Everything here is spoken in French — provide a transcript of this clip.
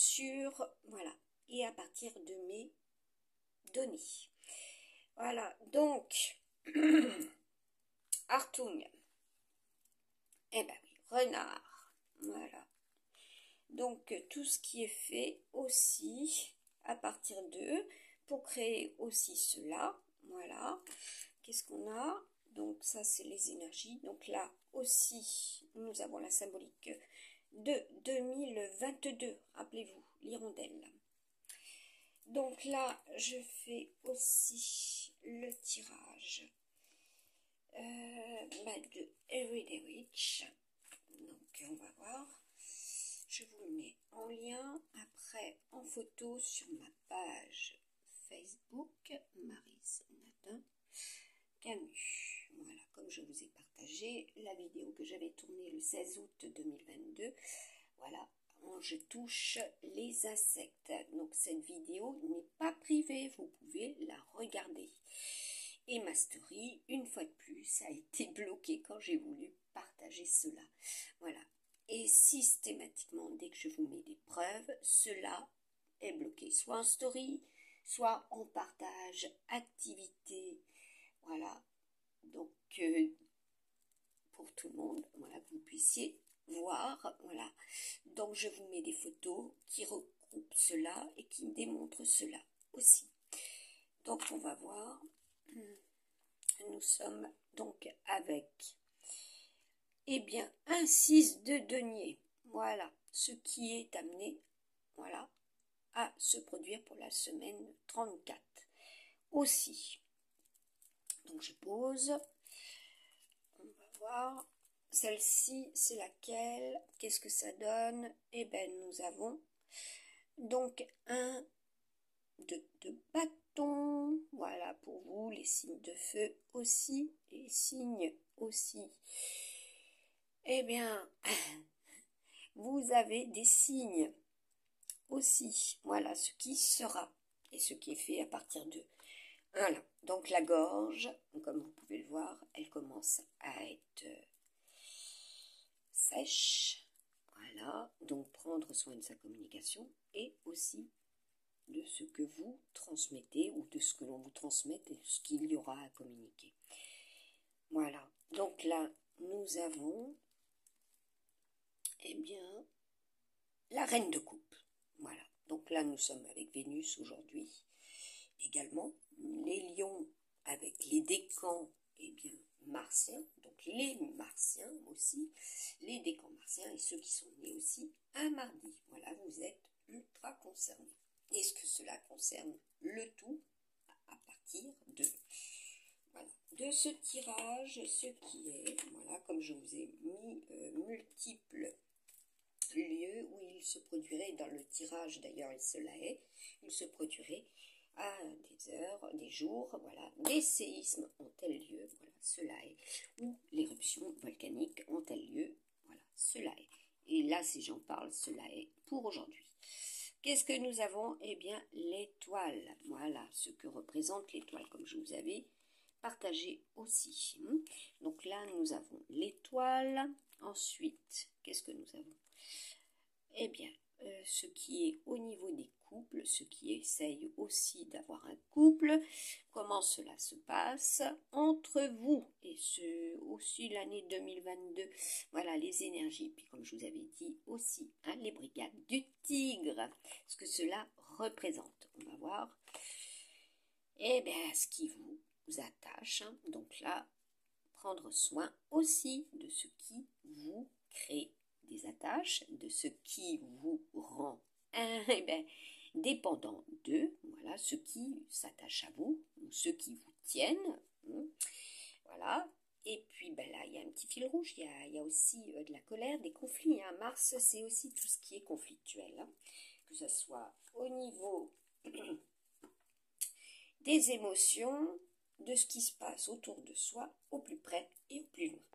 sur, voilà, et à partir de mes données. Voilà, donc, Hartung, eh ben oui, renard, voilà. Donc, tout ce qui est fait aussi à partir d'eux, pour créer aussi cela, voilà. Qu'est-ce qu'on a? Donc, ça, c'est les énergies. Donc là aussi, nous avons la symbolique de 2022, rappelez-vous, l'hirondelle. Donc là, je fais aussi le tirage de Everyday Witch. Donc, on va voir. Je vous le mets en lien, après en photo sur ma page Facebook, Maryse Nadin Camus. Voilà, comme je vous ai partagé la vidéo que j'avais tournée le 16 août 2022. Voilà, je touche les insectes. Donc cette vidéo n'est pas privée, vous pouvez la regarder. Et ma story, une fois de plus, a été bloquée quand j'ai voulu partager cela. Voilà. Et systématiquement, dès que je vous mets des preuves, cela est bloqué. Soit en story, soit en partage, activité. Voilà. Donc, pour tout le monde, voilà, que vous puissiez voir. Voilà. Donc, je vous mets des photos qui regroupent cela et qui démontrent cela aussi. Donc, on va voir. Nous sommes donc avec, eh bien, un 6 de denier. Voilà, ce qui est amené, voilà, à se produire pour la semaine 34. Aussi, donc je pose, on va voir, celle-ci, c'est laquelle? Qu'est-ce que ça donne? Eh bien, nous avons donc un de bâton, voilà, pour vous, les signes de feu aussi, les signes aussi. Eh bien, vous avez des signes aussi, voilà, ce qui sera et ce qui est fait à partir de, voilà, donc la gorge, comme vous pouvez le voir, elle commence à être sèche, voilà, donc prendre soin de sa communication et aussi de ce que vous transmettez ou de ce que l'on vous transmette et de ce qu'il y aura à communiquer. Voilà, donc là, nous avons, eh bien, la reine de coupe. Voilà, donc là, nous sommes avec Vénus aujourd'hui également. Les lions avec les décans, eh bien, martiens, donc les martiens aussi, les décans martiens et ceux qui sont nés aussi un mardi. Voilà, vous êtes ultra concernés. Est-ce que cela concerne le tout à partir de, voilà, de ce tirage, ce qui est, voilà, comme je vous ai mis multiples lieux où il se produirait, dans le tirage d'ailleurs cela est, il se produirait à des heures, des jours, voilà, des séismes ont tel lieu, voilà, cela est, ou l'éruption volcanique ont tel lieu, voilà, cela est. Et là, si j'en parle, cela est pour aujourd'hui. Qu'est-ce que nous avons? Eh bien, l'étoile. Voilà ce que représente l'étoile, comme je vous avais partagé aussi. Donc là, nous avons l'étoile. Ensuite, qu'est-ce que nous avons? Eh bien, ce qui est au niveau des couples, ceux qui essayent aussi d'avoir un couple, comment cela se passe entre vous et aussi l'année 2022, voilà les énergies, puis comme je vous avais dit aussi, hein, les brigades du tigre, ce que cela représente, on va voir, eh bien ce qui vous attache, hein, donc là, prendre soin aussi de ce qui vous crée des attaches, de ce qui vous rend eh ben, dépendant d'eux, voilà, ceux qui s'attachent à vous, ou ceux qui vous tiennent, voilà. Et puis ben là, il y a un petit fil rouge, il y a aussi de la colère, des conflits. Hein. Mars, c'est aussi tout ce qui est conflictuel, hein, que ce soit au niveau des émotions, de ce qui se passe autour de soi, au plus près et au plus loin.